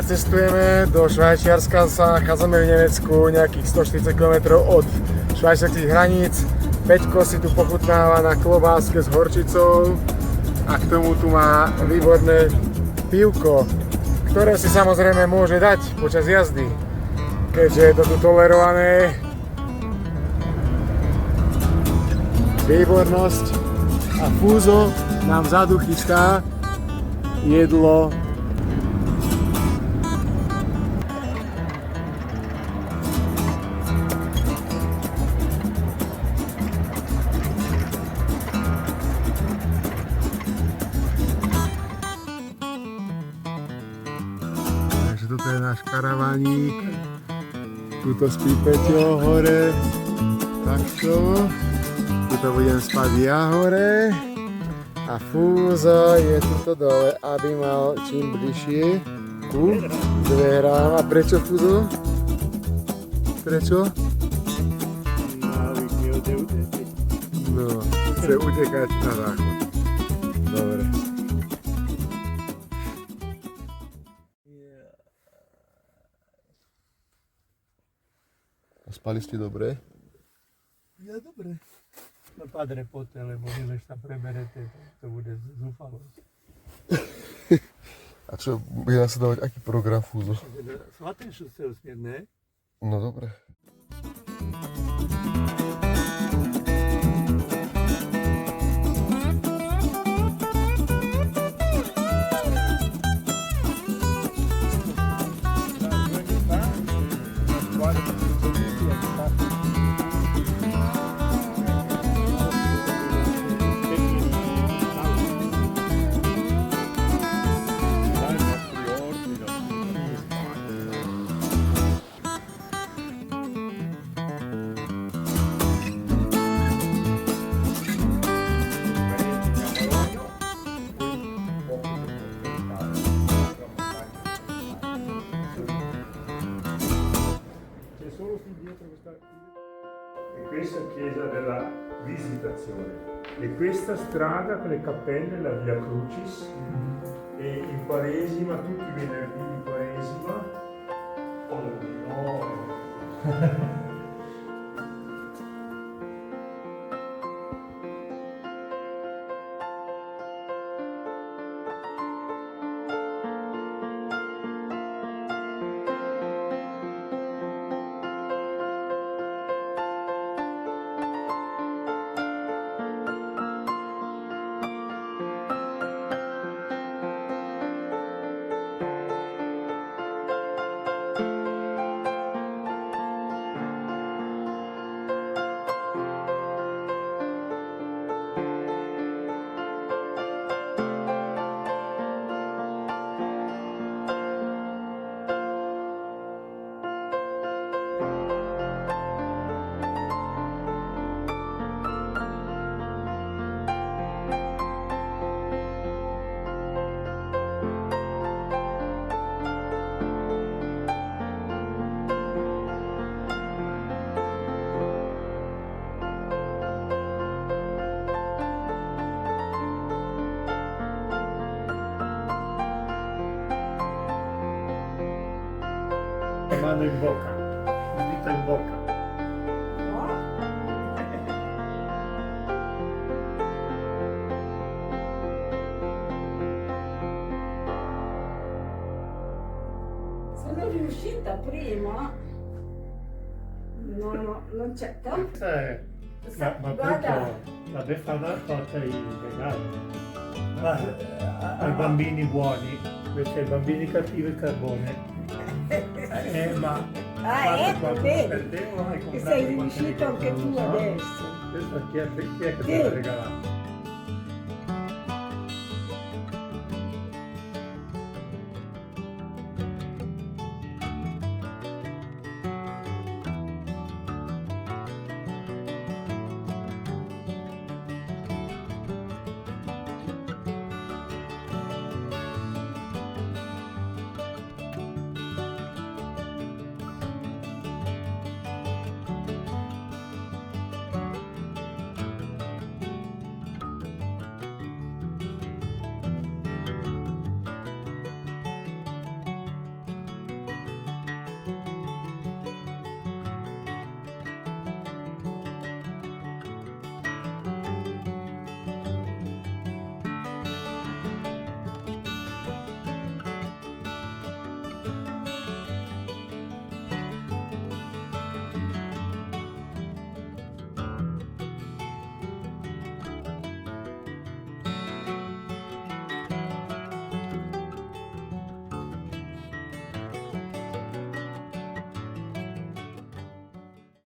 teraz cestujeme do Švajčiarska, sa nachádzame v Nemecku, nejakých 140 km od švajčiarskych hraníc. Peťko si tu pochutnáva na klobáske s horčicou a k tomu tu má výborné pivko, ktoré si samozrejme môže dať počas jazdy, keďže je to tu tolerované. Výbornosť. A Fúzo nám vzadu chystá jedlo. Takže toto je náš karavánik. Tuto spí Peťo hore. Takto. Tuto budem spať ja hore. A Fúzo je tuto dole, aby mal čím bližšie ku dverám. A prečo, Fúzo? Prečo? No, chce utekať na záchod. Dobre. Spali ste dobre? Ja dobre. No padre poďte, lebo než sa preberete, to bude zúfalosť. A čo, bude nasledovať aký program, Fúzo? Svatenšu ste usmieť, ne? No dobre. Questa chiesa della Visitazione e questa strada con le cappelle, la Via Crucis, e in Quaresima, tutti i venerdì di Quaresima. Oh no! Mano in bocca, dito in bocca. Sono riuscita prima, non c'è tanto. Ma appunto la Befana porta i regali ai bambini buoni, invece ai bambini cattivi il carbone. Ma Ecco, vedi, perdevo, hai che comprato sei qualche riuscito anche tu ricordo, no? adesso. Questo chi è che te l'ha regalato?